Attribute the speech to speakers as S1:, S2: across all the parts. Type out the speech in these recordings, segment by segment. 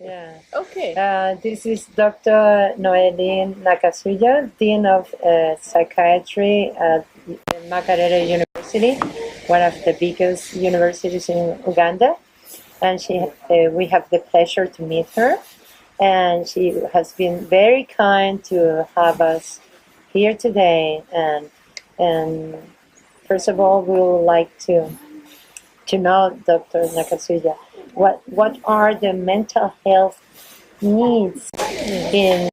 S1: Yeah.
S2: Okay.
S1: This is Dr. Noeline Nakasujja, Dean of Psychiatry at Makerere University, one of the biggest universities in Uganda. And we have the pleasure to meet her. And she has been very kind to have us here today. And first of all, we would like to know, Dr. Nakasujja, what are the mental health needs in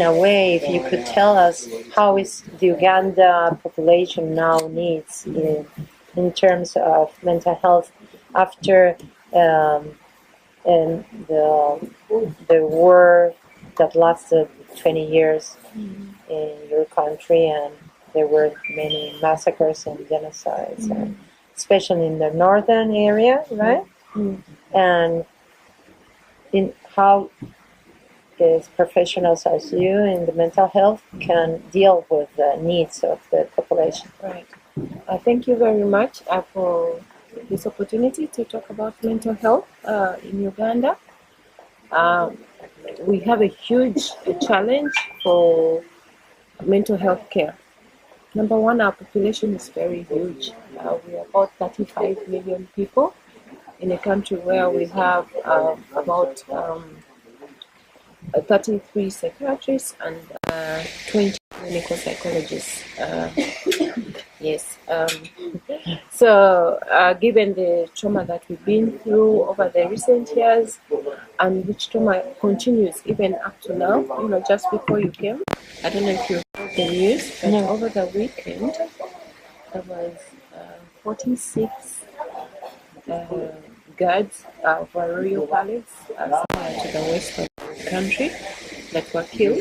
S1: a way, if you could tell us how is the Uganda population now needs in terms of mental health after and the war that lasted 20 years in your country, and there were many massacres and genocides, and especially in the northern area, right? And in how is professionals as you in the mental health can deal with the needs of the population.
S2: Right. Thank you very much for this opportunity to talk about mental health in Uganda. We have a huge challenge for mental health care. Number one, our population is very huge. We are about 35 million people in a country where we have about 33 psychiatrists and 20 clinical psychologists. Yes. So, given the trauma that we've been through over the recent years, and which trauma continues even up to now, just before you came, I don't know if you heard the news, but over the weekend, there was 46 guards of Royal Palace somewhere to the west of the country that were killed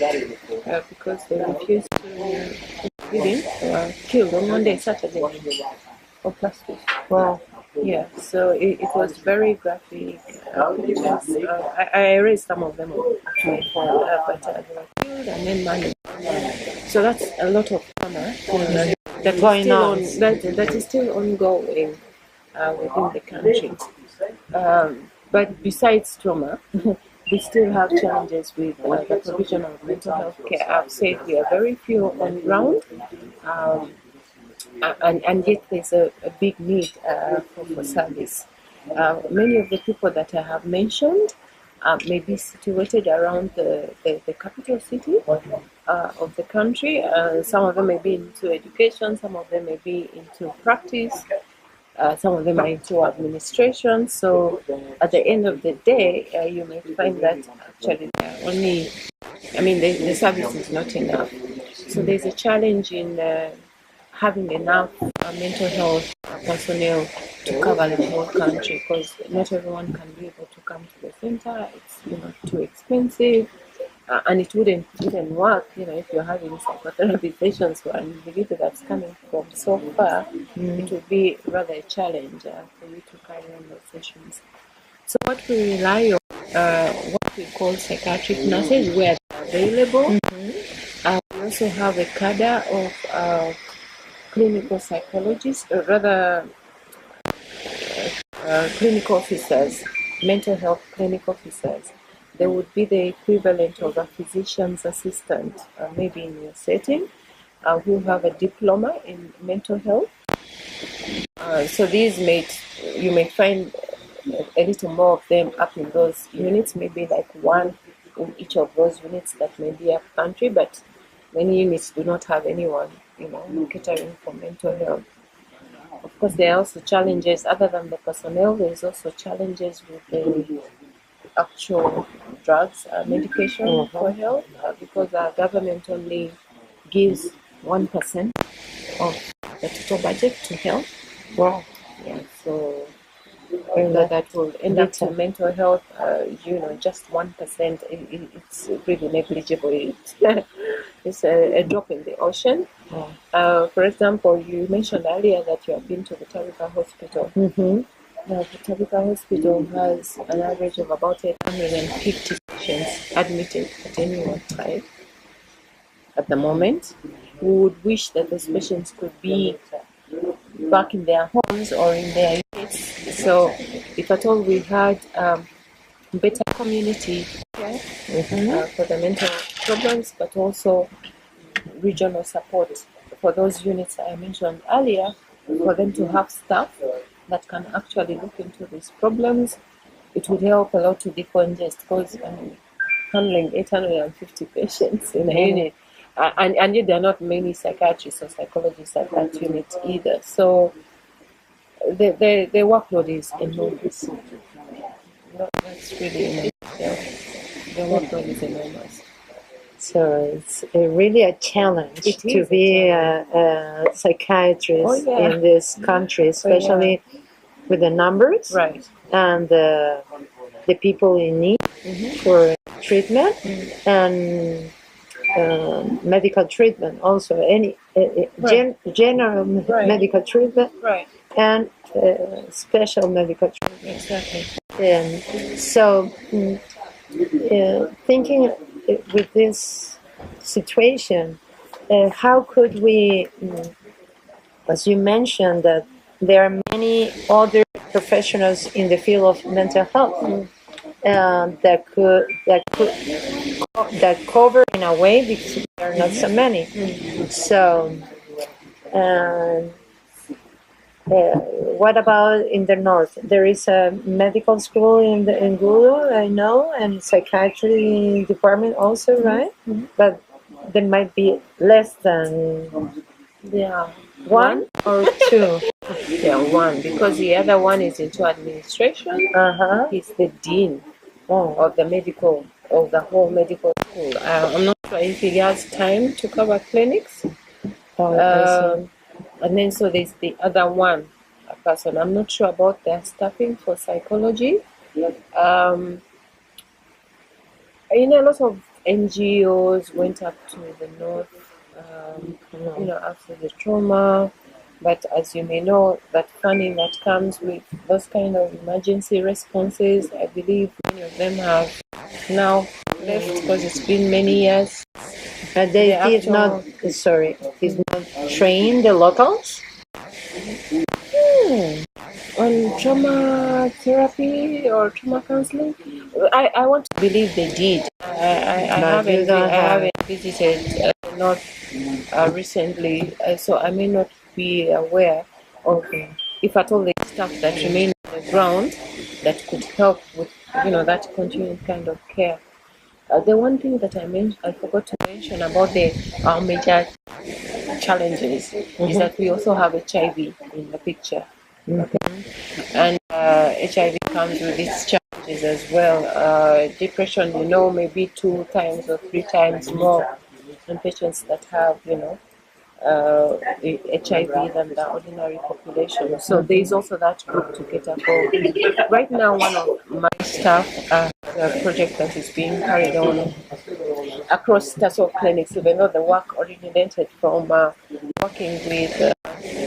S2: because they refused to give in. They were killed on Monday, Saturday of last week.
S1: Wow.
S2: Yeah, so it was very graphic pictures. I erased some of them actually, but they were killed and then Monday. So that's a lot of trauma that is still ongoing within the country. But besides trauma, we still have challenges with the provision of mental health care. I've said we are very few on ground, and yet there's a big need for service. Many of the people that I have mentioned may be situated around the capital city of the country. Some of them may be into education, some of them may be into practice. Some of them are into administration. So at the end of the day, you may find that actually the service is not enough. So there's a challenge in having enough mental health personnel to cover the whole country, because not everyone can be able to come to the center. It's too expensive. And it wouldn't work, if you're having psychotherapy sessions for an individual that's coming from so far. It would be rather a challenge for you to carry on those sessions. So what we rely on, what we call psychiatric nurses, where they're available. We also have a cadre of clinical psychologists, or rather clinical officers, mental health clinical officers. They would be the equivalent of a physician's assistant, maybe in your setting, who have a diploma in mental health. So you may find a little more of them up in those units, maybe like one in each of those units that may be up country, but many units do not have anyone, catering for mental health. Of course, there are also challenges other than the personnel. There's also challenges with the actual drugs, medication for health, because our government only gives 1% of the total budget to health.
S1: Wow.
S2: Yeah, so that will end up to mental health, just 1%. It's really negligible. It's a drop in the ocean. For example, you mentioned earlier that you have been to the Tabika Hospital. The Tabika Hospital has an average of about 850 patients admitted at any one time. At the moment, we would wish that those patients could be back in their homes or in their units. So, if at all we had better community care for the mental problems, but also regional support for those units I mentioned earlier, for them to have staff that can actually look into these problems. It would help a lot to decongest, because handling 850 patients in a unit, and yet there are not many psychiatrists or psychologists at that unit either. So the workload is enormous. That's really enormous. The workload is enormous.
S1: So it's really a challenge to be a psychiatrist in this country, especially with the numbers and the people in need for treatment and medical treatment, also any general medical treatment and special medical treatment.
S2: Exactly.
S1: And so thinking with this situation, how could we, as you mentioned, that there are many other professionals in the field of mental health that cover in a way, because there are not so many. So, what about in the north? There is a medical school in Gulu, I know, and psychiatry department also, right? But there might be less than one or two.
S2: One, because the other one is into administration. He's the dean of the whole medical school. I'm not sure if he has time to cover clinics. And then so there's the other one person. I'm not sure about their staffing for psychology. A lot of NGOs went up to the north, after the trauma. But as you may know, that funding that comes with those kind of emergency responses, I believe many of them have now left, because it's been many years.
S1: They did not train the locals
S2: on trauma therapy or trauma counseling. I want to believe they did. I haven't visited North recently, so I may not be aware of, if at all, the staff that remain on the ground that could help with that continuing kind of care. The one thing that I forgot to mention about our major challenges is that we also have HIV in the picture. And HIV comes with its challenges as well. Depression, maybe 2 times or 3 times more in patients that have, the HIV than the ordinary population. So there is also that group to cater for. Right now, one of my staff has a project that is being carried on across Tasso clinics, even though the work originated from working with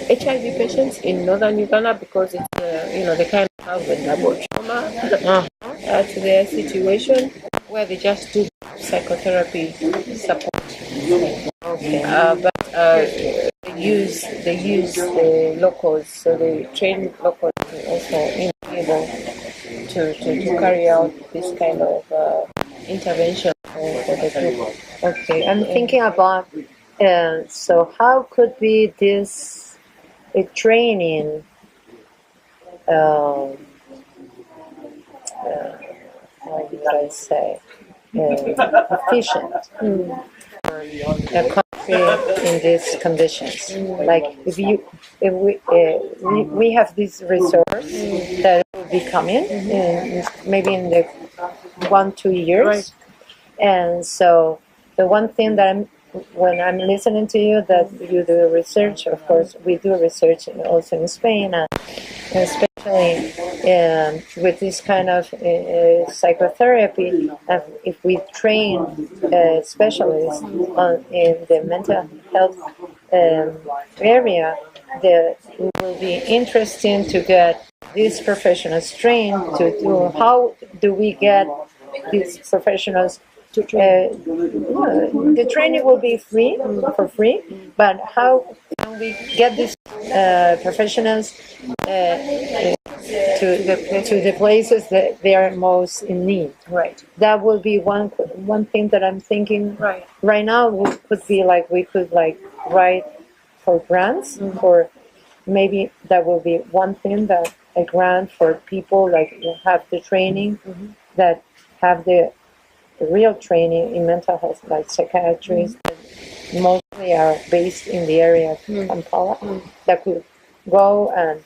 S2: HIV patients in northern Uganda, because it's they kind of have a double trauma to their situation, where they just do psychotherapy support. But they use the locals, so they train locals to also be able to carry out this kind of intervention for the group.
S1: Okay, I'm thinking about so how could be this training how did I say efficient for a country in these conditions? Like if we have this resource that will be coming maybe in the 1-2 years, and so the one thing that when I'm listening to you, that you do research, of course we do research also in Spain, especially with this kind of psychotherapy. If we train specialists in the mental health area, it will be interesting to get these professionals trained to do. How do we get these professionals to train? The training will be for free, but how can we get these professionals to to the places that they are most in need.
S2: Right.
S1: That will be one thing that I'm thinking.
S2: Right
S1: now could be like we could like write for grants for maybe that will be one thing, that a grant for people like have the training that have the real training in mental health, like psychiatrists that mostly are based in the area of Kampala, that could go and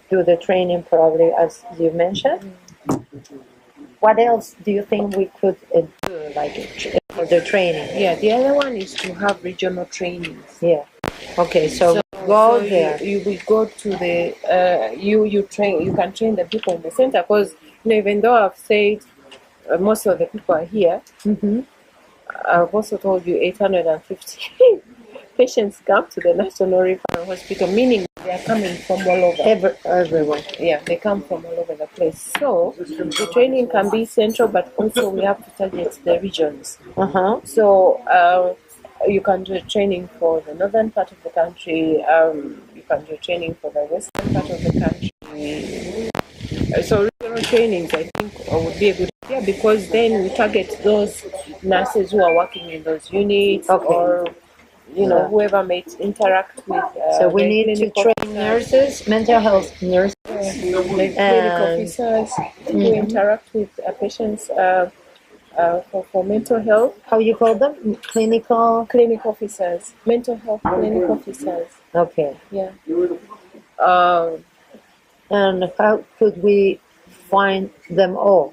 S1: do the training probably as you mentioned. What else do you think we could do like for the training?
S2: Yeah, the other one is to have regional trainings.
S1: Yeah. Okay, so go there.
S2: You will go to the you train. You can train the people in the center, because even though I've said most of the people are here, I've also told you 850 patients come to the National Referral Hospital, meaning they are coming from all over.
S1: Everywhere.
S2: Yeah, they come from all over the place. So the training can be central, but also we have to target the regions. So you can do training for the northern part of the country. You can do training for the western part of the country. So regional trainings, I think, would be a good idea, because then we target those nurses who are working in those units, or whoever may interact with.
S1: So we need to train nurses, mental health nurses,
S2: clinical officers who interact with patients for mental health.
S1: How you call them?
S2: Clinic officers, mental health clinic officers.
S1: Okay.
S2: Yeah.
S1: And how could we find them all?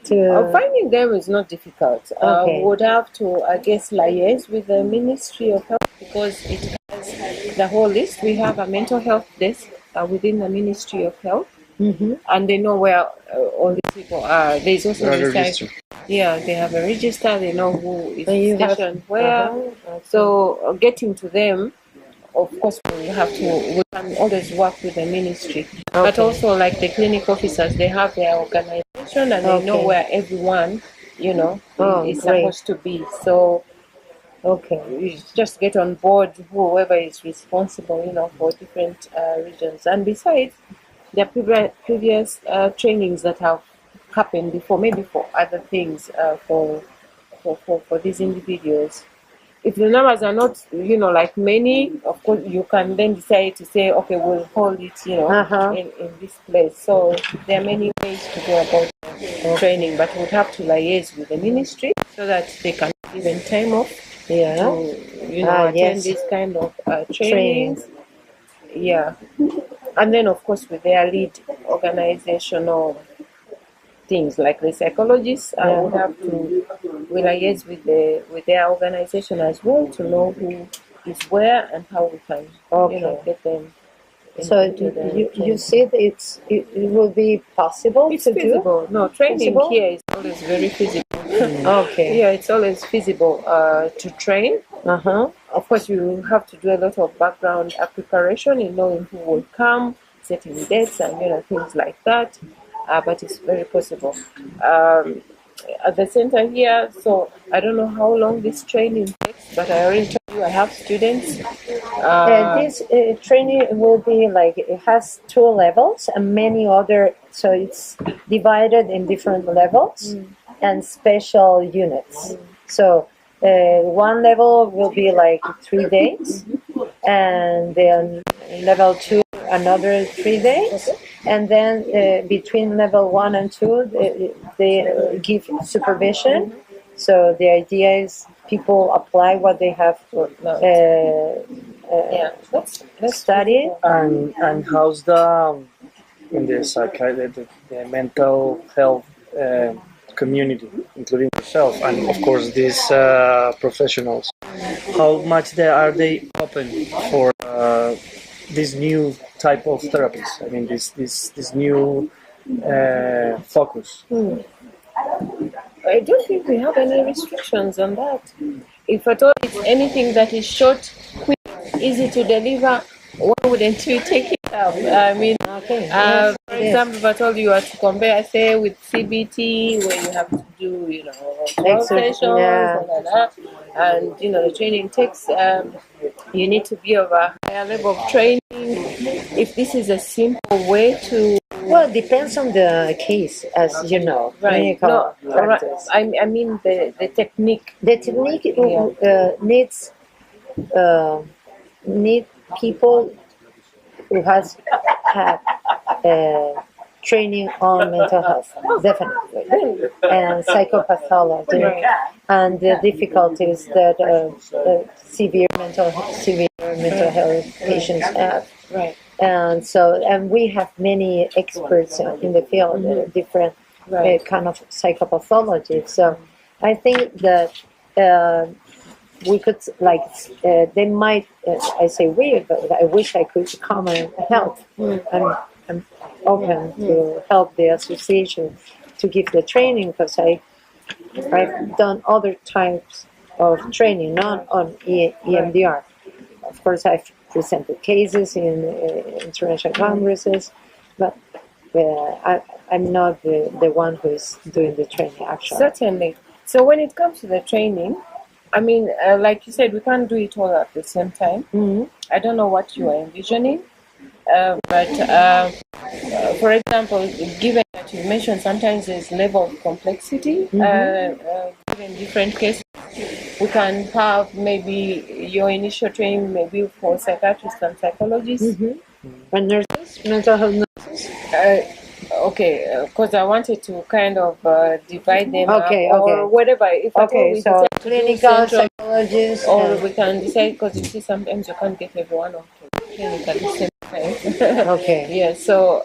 S2: Finding them is not difficult.
S1: Okay.
S2: We would have to, I guess, liaise with the Ministry of Health, because it has the whole list. We have a mental health desk within the Ministry of Health, and they know where all these people are. There's also a register. Yeah, they have a register. They know who is stationed where. So getting to them, of course, we can always work with the ministry. But also, like the clinic officers, they have their organization, and they know where everyone, is supposed to be. So, you just get on board whoever is responsible, for different regions. And besides, there are previous trainings that have happened before, maybe for other things, for these individuals. If the numbers are not, like many, of course, you can then decide to say, okay, we'll hold it, in this place. So there are many ways to go about training, but we'll have to liaise with the ministry so that they can even time off to, attend this kind of trainings. Yeah. And then, of course, with their lead organizational things like the psychologists, we have to liaise with their organization as well to know who is where and how we can get them.
S1: So you said it will be possible
S2: it's
S1: to
S2: feasible.
S1: do?
S2: No, training here is always very feasible.
S1: Okay.
S2: Yeah, it's always feasible to train. Of course, you have to do a lot of background preparation in knowing who will come, setting dates, and things like that. But it's very possible. At the center here, so I don't know how long this training takes, but I already told you I have students.
S1: This training will be like, it has 2 levels and many other, so it's divided in different levels and special units. So one level will be like 3 days, and then level 2 another 3 days, and then between level 1 and 2 they give supervision. So the idea is people apply what they have studied.
S3: And how's in the psychiatry, the mental health community, including yourself and of course these professionals, how much are they open for this new type of therapies? I mean, this new focus.
S2: I don't think we have any restrictions on that. If at all it's anything that is short, quick, easy to deliver, why wouldn't we take it up? I mean, for example, if I told you to compare, say, with CBT, where you have to do, 12 sessions, and the training takes, you need to be of a higher level of training. If this is a simple way to
S1: Well, it depends on the case, as you know,
S2: Right.
S1: clinical
S2: No, right.
S1: practice.
S2: I mean the technique.
S1: The technique
S2: Yeah.
S1: need people who has had training on mental health, definitely, and psychopathology,
S2: Right.
S1: and the difficulties that severe mental health patients have.
S2: Right.
S1: And we have many experts in the field, different
S2: Right.
S1: kind of psychopathology. So I think that we could, like, they might, I say we, but I wish I could come and help. I'm open to help the association to give the training, because I've done other types of training, not on EMDR. Of course, I've presented cases in international congresses, but I'm not the one who's doing the training, actually.
S2: Certainly. So when it comes to the training, I mean, like you said, we can't do it all at the same time.
S1: Mm-hmm.
S2: I don't know what you are envisioning, but for example, given that you mentioned sometimes there's level of complexity, given different cases, we can have maybe your initial training maybe for psychiatrists and psychologists.
S1: And nurses, mental health nurses.
S2: Okay, because I wanted to kind of divide them
S1: Okay,
S2: up, or
S1: okay.
S2: whatever. If at all we
S1: So
S2: decide to do
S1: clinical
S2: central,
S1: psychologists,
S2: or we can decide, because you see sometimes you can't get everyone on clinic at the same time.
S1: Okay.
S2: Yeah. So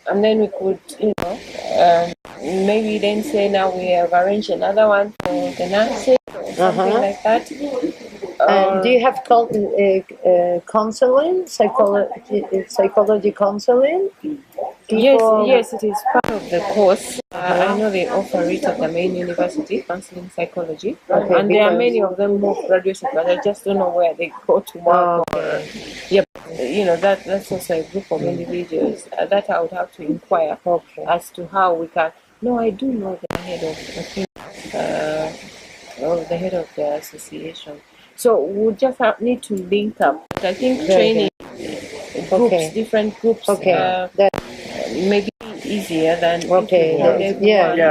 S2: and then we could, maybe then say now we have arranged another one for the nurses or something like that.
S1: do you have counseling, psychology counseling?
S2: Yes, it is part of the course. I know they offer it at the main university, counseling psychology, and there are many of them who graduated, but I just don't know where they go to work. That's also a group of individuals that I would have to inquire as to how we can. No, I do know the head of the head of the association. So we just need to link up. But I think training groups, different groups, maybe easier than
S1: yeah.